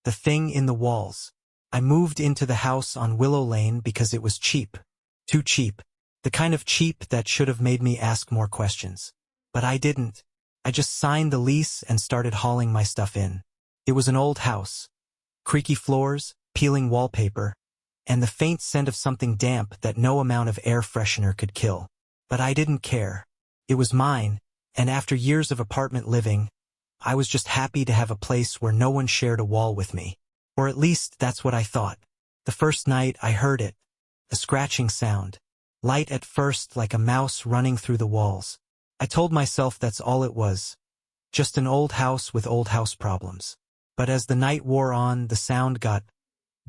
The thing in the walls. I moved into the house on Willow Lane because it was cheap. Too cheap. The kind of cheap that should have made me ask more questions. But I didn't. I just signed the lease and started hauling my stuff in. It was an old house. Creaky floors, peeling wallpaper, and the faint scent of something damp that no amount of air freshener could kill. But I didn't care. It was mine, and after years of apartment living, I was just happy to have a place where no one shared a wall with me. Or at least that's what I thought. The first night I heard it. A scratching sound. Light at first like a mouse running through the walls. I told myself that's all it was. Just an old house with old house problems. But as the night wore on, the sound got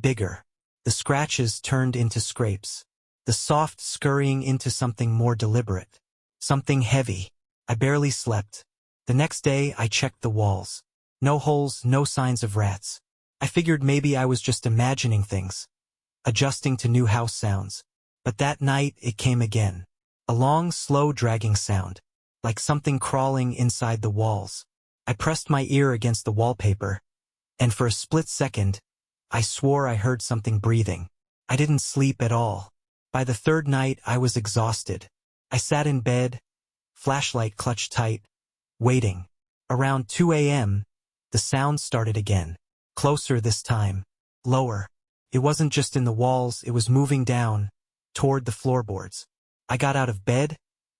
bigger. The scratches turned into scrapes. The soft scurrying into something more deliberate. Something heavy. I barely slept. The next day I checked the walls. No holes, no signs of rats. I figured maybe I was just imagining things. Adjusting to new house sounds. But that night it came again. A long, slow dragging sound. Like something crawling inside the walls. I pressed my ear against the wallpaper, and for a split second, I swore I heard something breathing. I didn't sleep at all. By the third night, I was exhausted. I sat in bed, flashlight clutched tight, waiting. Around 2 a.m., the sound started again. Closer this time. Lower. It wasn't just in the walls, it was moving down, toward the floorboards. I got out of bed,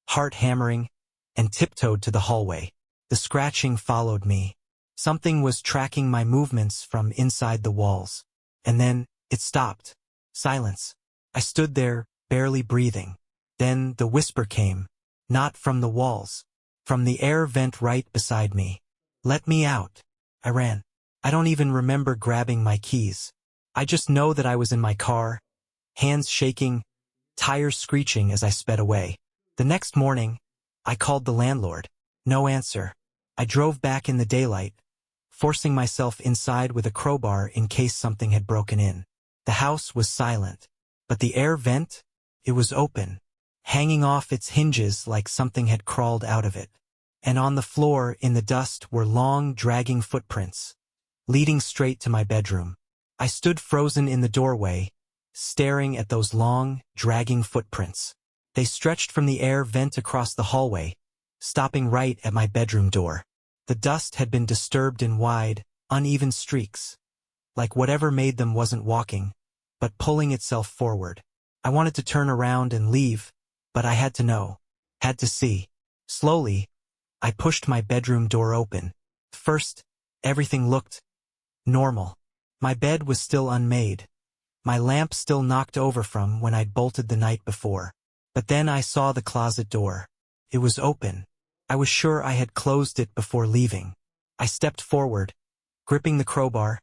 heart hammering, and tiptoed to the hallway. The scratching followed me. Something was tracking my movements from inside the walls. And then, it stopped. Silence. I stood there, barely breathing. Then the whisper came. Not from the walls. From the air vent right beside me. Let me out. I ran. I don't even remember grabbing my keys. I just know that I was in my car, hands shaking, tires screeching as I sped away. The next morning, I called the landlord. No answer. I drove back in the daylight, forcing myself inside with a crowbar in case something had broken in. The house was silent, but the air vent, it was open, hanging off its hinges like something had crawled out of it. And on the floor in the dust were long, dragging footprints, leading straight to my bedroom. I stood frozen in the doorway, staring at those long, dragging footprints. They stretched from the air vent across the hallway, stopping right at my bedroom door. The dust had been disturbed in wide, uneven streaks, like whatever made them wasn't walking, but pulling itself forward. I wanted to turn around and leave, but I had to know, had to see. Slowly, I pushed my bedroom door open. First, everything looked normal. My bed was still unmade, my lamp still knocked over from when I'd bolted the night before. But then I saw the closet door. It was open. I was sure I had closed it before leaving. I stepped forward, gripping the crowbar,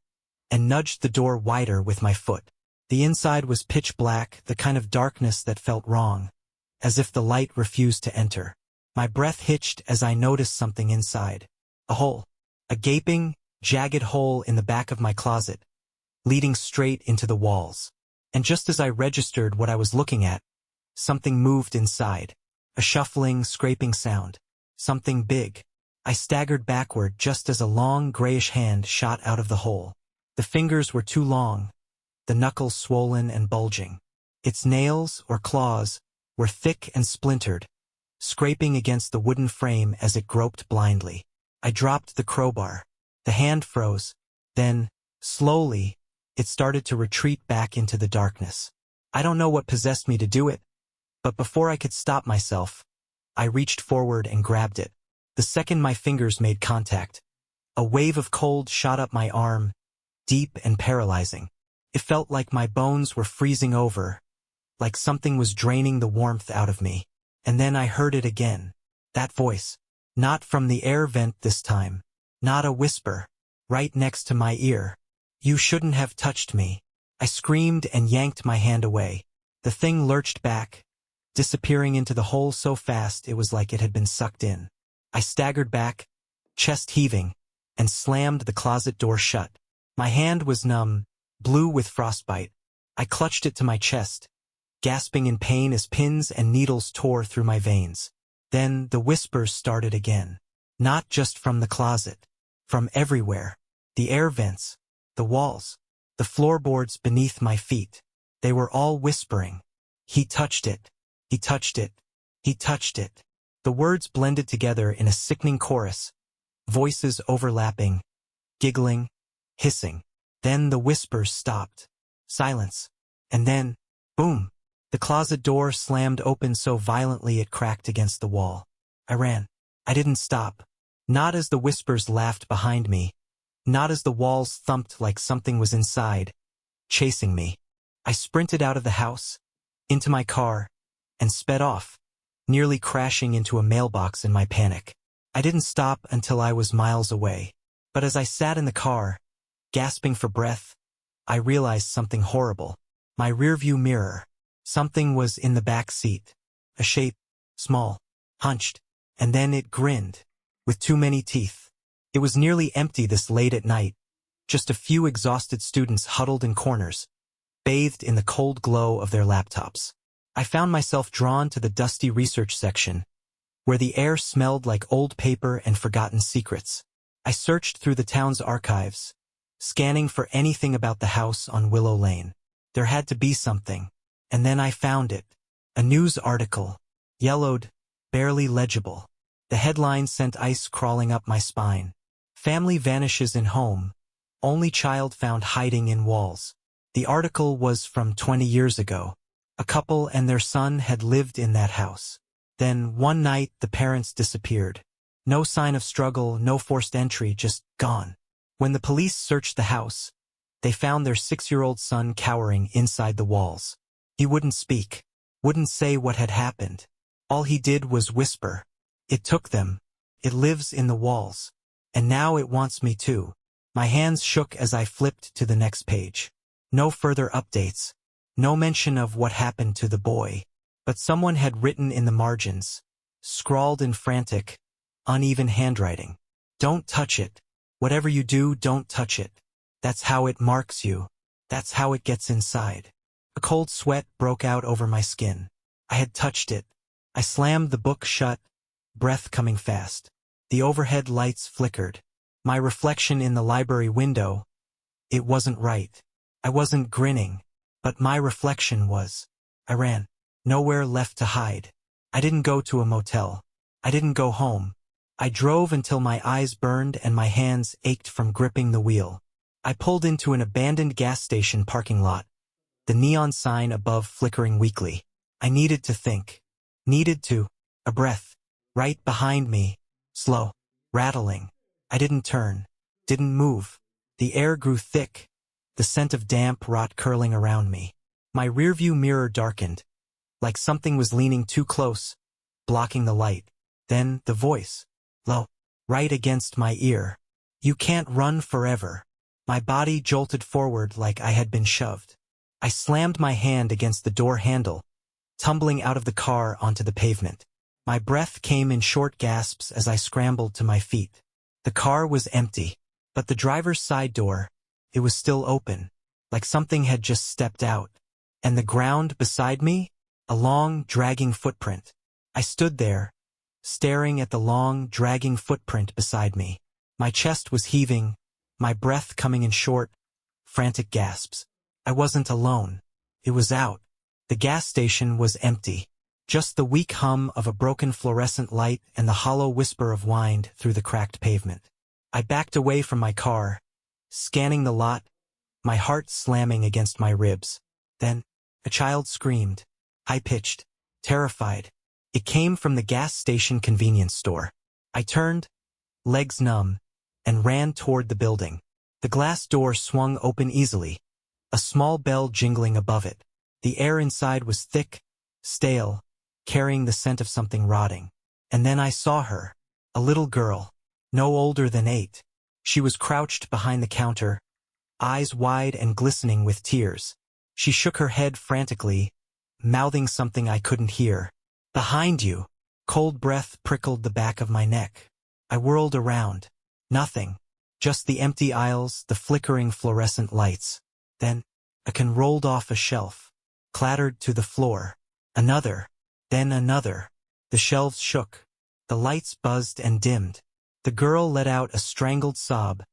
and nudged the door wider with my foot. The inside was pitch black, the kind of darkness that felt wrong, as if the light refused to enter. My breath hitched as I noticed something inside. A hole. A gaping, jagged hole in the back of my closet, leading straight into the walls. And just as I registered what I was looking at, something moved inside. A shuffling, scraping sound. Something big. I staggered backward just as a long, grayish hand shot out of the hole. The fingers were too long, the knuckles swollen and bulging. Its nails, or claws, were thick and splintered, scraping against the wooden frame as it groped blindly. I dropped the crowbar. The hand froze. Then, slowly, it started to retreat back into the darkness. I don't know what possessed me to do it, but before I could stop myself, I reached forward and grabbed it. The second my fingers made contact, a wave of cold shot up my arm, deep and paralyzing. It felt like my bones were freezing over, like something was draining the warmth out of me. And then I heard it again. That voice. Not from the air vent this time. Not a whisper. Right next to my ear. You shouldn't have touched me. I screamed and yanked my hand away. The thing lurched back, disappearing into the hole so fast it was like it had been sucked in. I staggered back, chest heaving, and slammed the closet door shut. My hand was numb, blue with frostbite. I clutched it to my chest, gasping in pain as pins and needles tore through my veins. Then the whispers started again. Not just from the closet. From everywhere. The air vents. the walls, the floorboards beneath my feet. They were all whispering. He touched it. He touched it. He touched it. The words blended together in a sickening chorus, voices overlapping, giggling, hissing. Then the whispers stopped. Silence. And then, boom! The closet door slammed open so violently it cracked against the wall. I ran. I didn't stop. Not as the whispers laughed behind me. Not as the walls thumped like something was inside, chasing me. I sprinted out of the house, into my car, and sped off, nearly crashing into a mailbox in my panic. I didn't stop until I was miles away. But as I sat in the car, gasping for breath, I realized something horrible. My rearview mirror. Something was in the back seat. A shape, small, hunched, and then it grinned, with too many teeth. It was nearly empty this late at night. Just a few exhausted students huddled in corners, bathed in the cold glow of their laptops. I found myself drawn to the dusty research section, where the air smelled like old paper and forgotten secrets. I searched through the town's archives, scanning for anything about the house on Willow Lane. There had to be something. And then I found it. A news article. Yellowed, barely legible. The headline sent ice crawling up my spine. Family vanishes in home. Only child found hiding in walls. The article was from 20 years ago. A couple and their son had lived in that house. Then, one night, the parents disappeared. No sign of struggle, no forced entry, just gone. When the police searched the house, they found their 6-year-old son cowering inside the walls. He wouldn't speak, wouldn't say what had happened. All he did was whisper. It took them. It lives in the walls. And now it wants me too. My hands shook as I flipped to the next page. No further updates. No mention of what happened to the boy. But someone had written in the margins, scrawled in frantic, uneven handwriting. Don't touch it. Whatever you do, don't touch it. That's how it marks you. That's how it gets inside. A cold sweat broke out over my skin. I had touched it. I slammed the book shut, breath coming fast. The overhead lights flickered. My reflection in the library window. It wasn't right. I wasn't grinning, but my reflection was. I ran. Nowhere left to hide. I didn't go to a motel. I didn't go home. I drove until my eyes burned and my hands ached from gripping the wheel. I pulled into an abandoned gas station parking lot, the neon sign above flickering weakly. I needed to think. Needed to. A breath. Right behind me. Slow. Rattling. I didn't turn. Didn't move. The air grew thick, the scent of damp rot curling around me. My rearview mirror darkened, like something was leaning too close, blocking the light. Then the voice. Low. Right against my ear. You can't run forever. My body jolted forward like I had been shoved. I slammed my hand against the door handle, tumbling out of the car onto the pavement. My breath came in short gasps as I scrambled to my feet. The car was empty, but the driver's side door, it was still open, like something had just stepped out. And the ground beside me? A long, dragging footprint. I stood there, staring at the long, dragging footprint beside me. My chest was heaving, my breath coming in short, frantic gasps. I wasn't alone. It was out. The gas station was empty. Just the weak hum of a broken fluorescent light and the hollow whisper of wind through the cracked pavement. I backed away from my car, scanning the lot, my heart slamming against my ribs. Then, a child screamed, high-pitched, terrified. It came from the gas station convenience store. I turned, legs numb, and ran toward the building. The glass door swung open easily, a small bell jingling above it. The air inside was thick, stale, carrying the scent of something rotting. And then I saw her, a little girl, no older than 8. She was crouched behind the counter, eyes wide and glistening with tears. She shook her head frantically, mouthing something I couldn't hear. Behind you. Cold breath prickled the back of my neck. I whirled around. Nothing. Just the empty aisles, the flickering fluorescent lights. Then, a can rolled off a shelf, clattered to the floor. Another. Then another. The shelves shook. The lights buzzed and dimmed. The girl let out a strangled sob,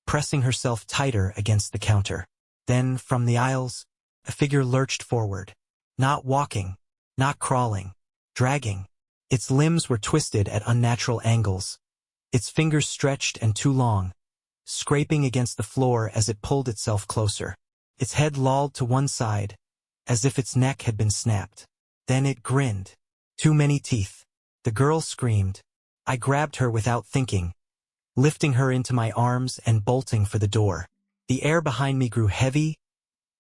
pressing herself tighter against the counter. Then, from the aisles, a figure lurched forward. Not walking, not crawling, dragging. Its limbs were twisted at unnatural angles. Its fingers stretched and too long, scraping against the floor as it pulled itself closer. Its head lolled to one side, as if its neck had been snapped. Then it grinned. Too many teeth. The girl screamed. I grabbed her without thinking, lifting her into my arms and bolting for the door. The air behind me grew heavy,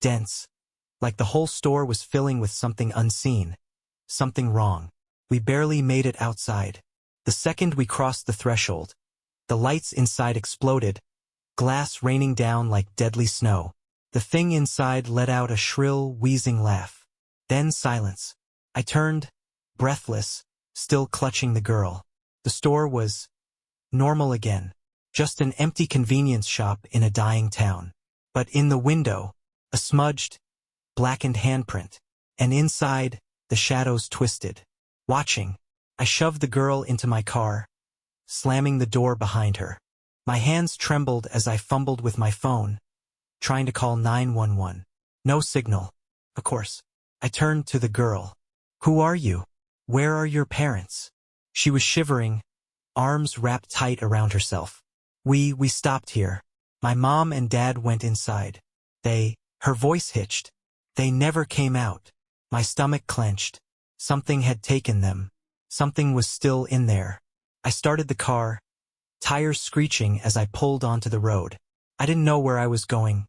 dense, like the whole store was filling with something unseen, something wrong. We barely made it outside. The second we crossed the threshold, the lights inside exploded, glass raining down like deadly snow. The thing inside let out a shrill, wheezing laugh. Then silence. I turned, breathless, still clutching the girl. The store was normal again, just an empty convenience shop in a dying town. But in the window, a smudged, blackened handprint, and inside, the shadows twisted. Watching, I shoved the girl into my car, slamming the door behind her. My hands trembled as I fumbled with my phone, trying to call 911. No signal. Of course. I turned to the girl. Who are you? Where are your parents? She was shivering, arms wrapped tight around herself. We stopped here. My mom and dad went inside. Her voice hitched. They never came out. My stomach clenched. Something had taken them. Something was still in there. I started the car, tires screeching as I pulled onto the road. I didn't know where I was going,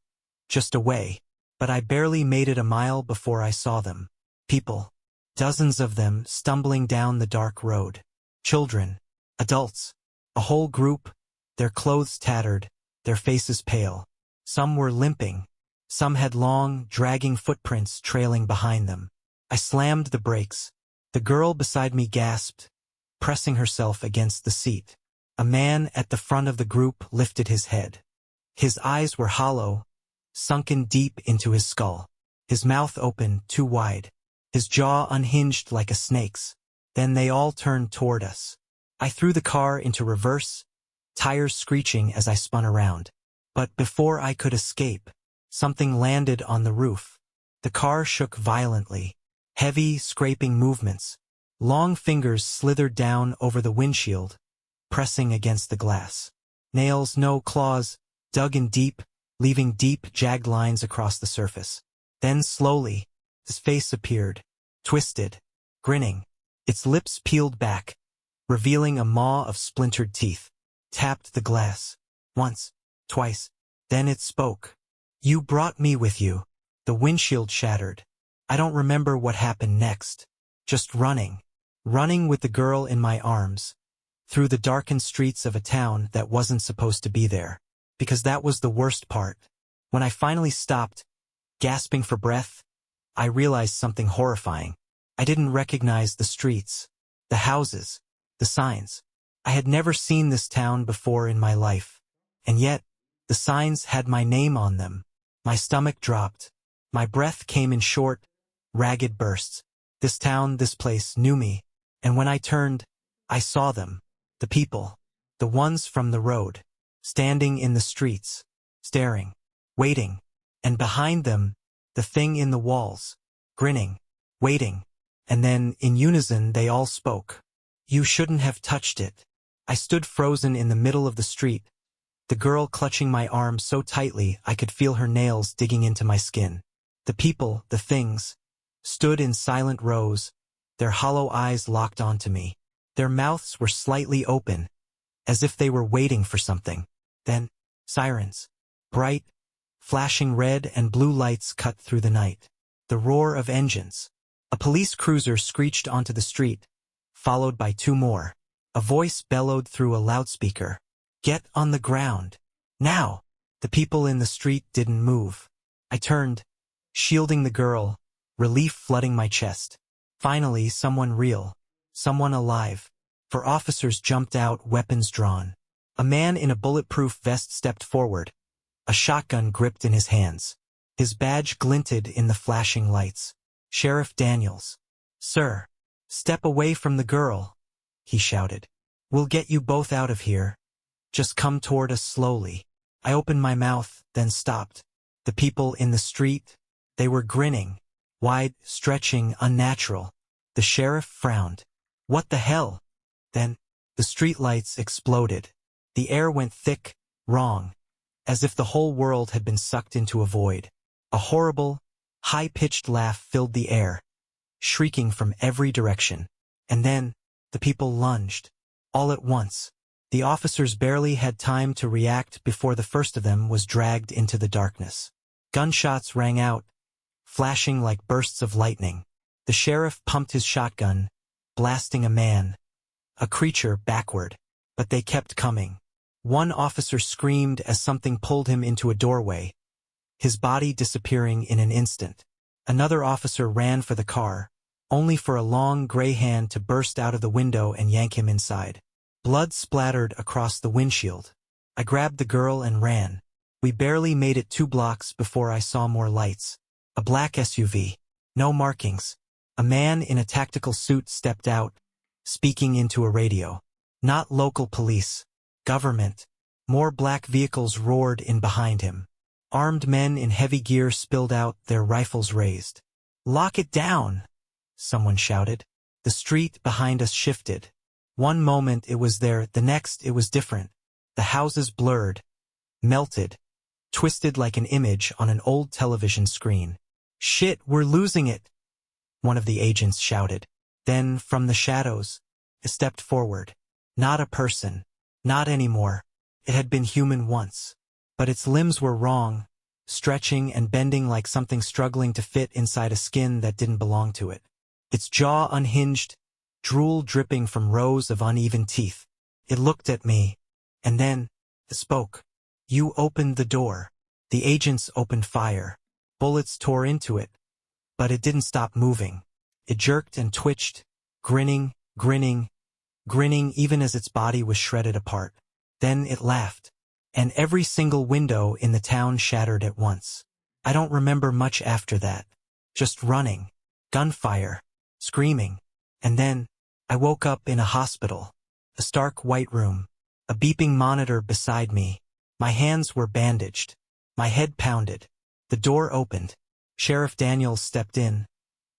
just away, but I barely made it a mile before I saw them. People, dozens of them stumbling down the dark road. Children, adults, a whole group, their clothes tattered, their faces pale. Some were limping. Some had long, dragging footprints trailing behind them. I slammed the brakes. The girl beside me gasped, pressing herself against the seat. A man at the front of the group lifted his head. His eyes were hollow, sunken deep into his skull. His mouth open, too wide. His jaw unhinged like a snake's. Then they all turned toward us. I threw the car into reverse, tires screeching as I spun around. But before I could escape, something landed on the roof. The car shook violently. Heavy, scraping movements. Long fingers slithered down over the windshield, pressing against the glass. Nails, no claws, dug in deep, leaving deep, jagged lines across the surface. Then slowly, his face appeared, twisted, grinning. Its lips peeled back, revealing a maw of splintered teeth. Tapped the glass. Once, twice. Then it spoke. You brought me with you. The windshield shattered. I don't remember what happened next. Just running. Running with the girl in my arms. Through the darkened streets of a town that wasn't supposed to be there. Because that was the worst part. When I finally stopped, gasping for breath, I realized something horrifying. I didn't recognize the streets, the houses, the signs. I had never seen this town before in my life. And yet, the signs had my name on them. My stomach dropped. My breath came in short, ragged bursts. This town, this place, knew me. And when I turned, I saw them. The people. The ones from the road. Standing in the streets. Staring. Waiting. And behind them, the thing in the walls. Grinning. Waiting. And then, in unison, they all spoke. You shouldn't have touched it. I stood frozen in the middle of the street, the girl clutching my arm so tightly I could feel her nails digging into my skin. The people, the things, stood in silent rows, their hollow eyes locked onto me. Their mouths were slightly open, as if they were waiting for something. Then, sirens. Bright, flashing red and blue lights cut through the night. The roar of engines. A police cruiser screeched onto the street, followed by two more. A voice bellowed through a loudspeaker. Get on the ground. Now! The people in the street didn't move. I turned, shielding the girl, relief flooding my chest. Finally, someone real. Someone alive. For officers jumped out, weapons drawn. A man in a bulletproof vest stepped forward, a shotgun gripped in his hands. His badge glinted in the flashing lights. Sheriff Daniels. Sir, step away from the girl, he shouted. We'll get you both out of here. Just come toward us slowly. I opened my mouth, then stopped. The people in the street, they were grinning. Wide, stretching, unnatural. The sheriff frowned. What the hell? Then, the streetlights exploded. The air went thick, wrong, as if the whole world had been sucked into a void. A horrible, high-pitched laugh filled the air, shrieking from every direction. And then, the people lunged. All at once. The officers barely had time to react before the first of them was dragged into the darkness. Gunshots rang out, flashing like bursts of lightning. The sheriff pumped his shotgun, blasting a man, a creature, backward. But they kept coming. One officer screamed as something pulled him into a doorway, his body disappearing in an instant. Another officer ran for the car, only for a long gray hand to burst out of the window and yank him inside. Blood splattered across the windshield. I grabbed the girl and ran. We barely made it 2 blocks before I saw more lights. A black SUV. No markings. A man in a tactical suit stepped out, speaking into a radio. Not local police. Government. More black vehicles roared in behind him. Armed men in heavy gear spilled out, their rifles raised. "Lock it down!" someone shouted. The street behind us shifted. One moment it was there, the next it was different. The houses blurred, melted, twisted like an image on an old television screen. "Shit, we're losing it!" one of the agents shouted. Then, from the shadows, it stepped forward. Not a person. Not anymore. It had been human once. But its limbs were wrong, stretching and bending like something struggling to fit inside a skin that didn't belong to it. Its jaw unhinged, drool dripping from rows of uneven teeth. It looked at me, and then, it spoke. "You opened the door." The agents opened fire. Bullets tore into it. But it didn't stop moving. It jerked and twitched, grinning, grinning, grinning even as its body was shredded apart. Then it laughed. And every single window in the town shattered at once. I don't remember much after that. Just running, gunfire, screaming. And then, I woke up in a hospital. A stark white room. A beeping monitor beside me. My hands were bandaged. My head pounded. The door opened. Sheriff Daniels stepped in.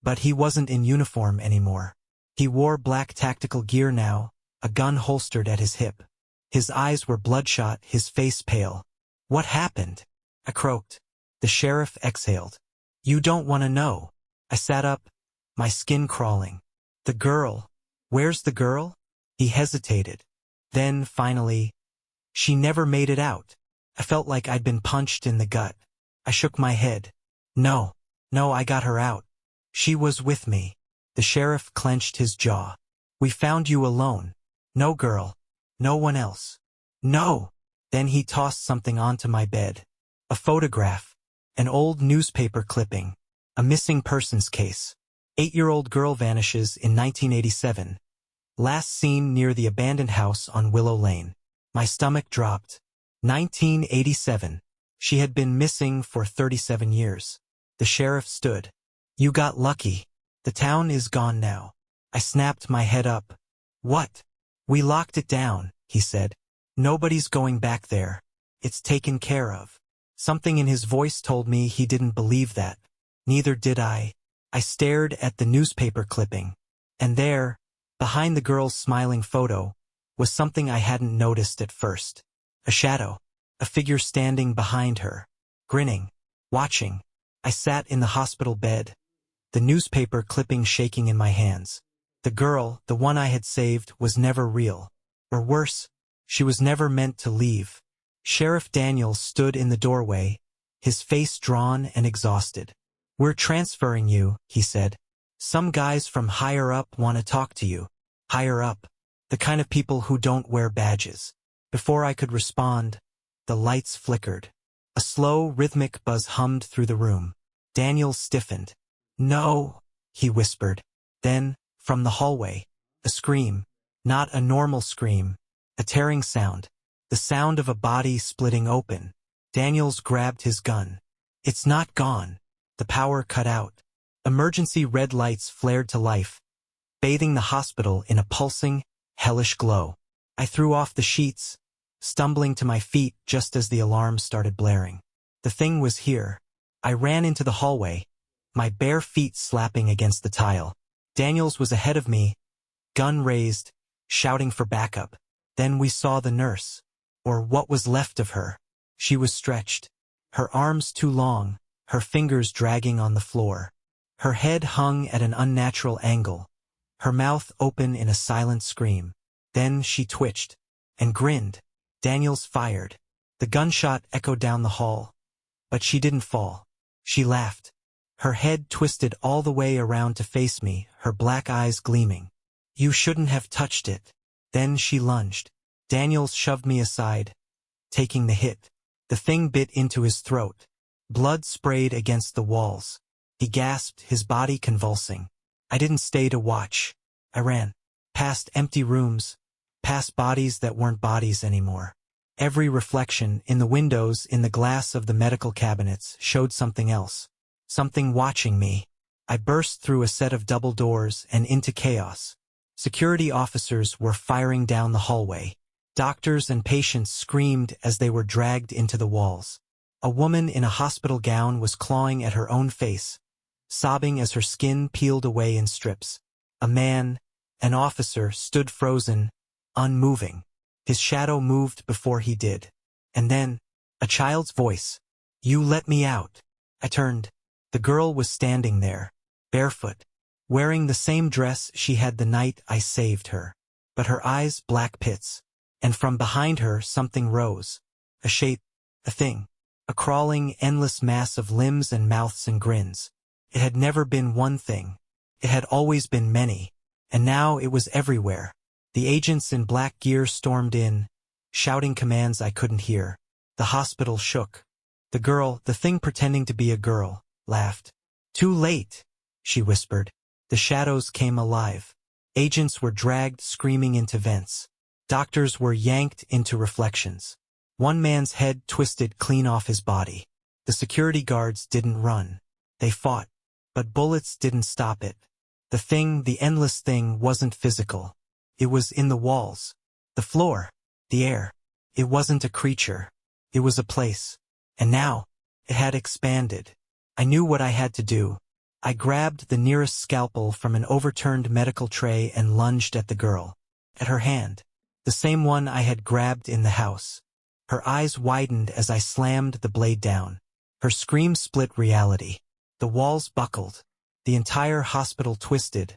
But he wasn't in uniform anymore. He wore black tactical gear now, a gun holstered at his hip. His eyes were bloodshot, his face pale. "What happened?" I croaked. The sheriff exhaled. "You don't want to know." I sat up, my skin crawling. "The girl. Where's the girl?" He hesitated. Then, finally, "She never made it out." I felt like I'd been punched in the gut. I shook my head. No, I got her out. She was with me." The sheriff clenched his jaw. "We found you alone. No girl. No one else." "No!" Then he tossed something onto my bed. A photograph. An old newspaper clipping. A missing persons case. 8-year-old girl vanishes in 1987. Last seen near the abandoned house on Willow Lane. My stomach dropped. 1987. She had been missing for 37 years. The sheriff stood. "You got lucky. The town is gone now." I snapped my head up. "What?" "We locked it down," he said. "Nobody's going back there. It's taken care of." Something in his voice told me he didn't believe that. Neither did I. I stared at the newspaper clipping. And there, behind the girl's smiling photo, was something I hadn't noticed at first. A shadow. A figure standing behind her. Grinning. Watching. I sat in the hospital bed, the newspaper clipping shaking in my hands. The girl, the one I had saved, was never real. Or worse, she was never meant to leave. Sheriff Daniels stood in the doorway, his face drawn and exhausted. "We're transferring you," he said. "Some guys from higher up want to talk to you." Higher up. The kind of people who don't wear badges. Before I could respond, the lights flickered. A slow, rhythmic buzz hummed through the room. Daniels stiffened. "No," he whispered. Then, from the hallway, a scream. Not a normal scream. A tearing sound. The sound of a body splitting open. Daniels grabbed his gun. "It's not gone." The power cut out. Emergency red lights flared to life, bathing the hospital in a pulsing, hellish glow. I threw off the sheets, stumbling to my feet just as the alarm started blaring. The thing was here. I ran into the hallway, my bare feet slapping against the tile. Daniels was ahead of me, gun raised, shouting for backup. Then we saw the nurse, or what was left of her. She was stretched, her arms too long, her fingers dragging on the floor. Her head hung at an unnatural angle, her mouth open in a silent scream. Then she twitched and grinned. Daniels fired. The gunshot echoed down the hall. But she didn't fall. She laughed. Her head twisted all the way around to face me, her black eyes gleaming. You shouldn't have touched it. Then she lunged. Daniels shoved me aside, taking the hit. The thing bit into his throat. Blood sprayed against the walls. He gasped, his body convulsing. I didn't stay to watch. I ran. Past empty rooms, past bodies that weren't bodies anymore. Every reflection, in the windows, in the glass of the medical cabinets, showed something else. Something watching me. I burst through a set of double doors and into chaos. Security officers were firing down the hallway. Doctors and patients screamed as they were dragged into the walls. A woman in a hospital gown was clawing at her own face, sobbing as her skin peeled away in strips. A man, an officer, stood frozen, unmoving. His shadow moved before he did. And then, a child's voice. You let me out. I turned. The girl was standing there, barefoot, wearing the same dress she had the night I saved her. But her eyes black pits. And from behind her something rose. A shape, a thing. A crawling, endless mass of limbs and mouths and grins. It had never been one thing. It had always been many. And now it was everywhere. The agents in black gear stormed in, shouting commands I couldn't hear. The hospital shook. The girl, the thing pretending to be a girl, laughed. Too late, she whispered. The shadows came alive. Agents were dragged screaming into vents. Doctors were yanked into reflections. One man's head twisted clean off his body. The security guards didn't run. They fought. But bullets didn't stop it. The thing, the endless thing, wasn't physical. It was in the walls, the floor, the air. It wasn't a creature. It was a place. And now, it had expanded. I knew what I had to do. I grabbed the nearest scalpel from an overturned medical tray and lunged at the girl. At her hand. The same one I had grabbed in the house. Her eyes widened as I slammed the blade down. Her scream split reality. The walls buckled. The entire hospital twisted,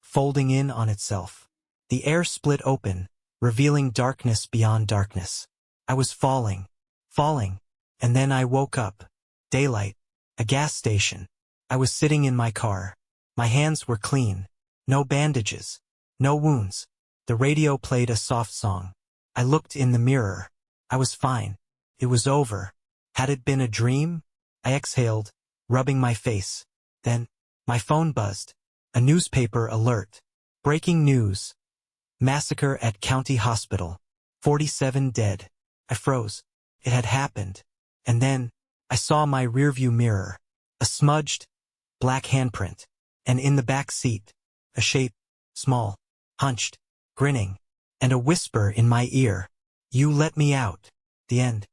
folding in on itself. The air split open, revealing darkness beyond darkness. I was falling, and then I woke up. Daylight, a gas station. I was sitting in my car. My hands were clean. No bandages, no wounds. The radio played a soft song. I looked in the mirror. I was fine. It was over. Had it been a dream? I exhaled, rubbing my face. Then, my phone buzzed. A newspaper alert. Breaking news. Massacre at County Hospital. 47 dead. I froze. It had happened. And then, I saw my rearview mirror. A smudged, black handprint. And in the back seat, a shape, small, hunched, grinning. And a whisper in my ear. You let me out. The end.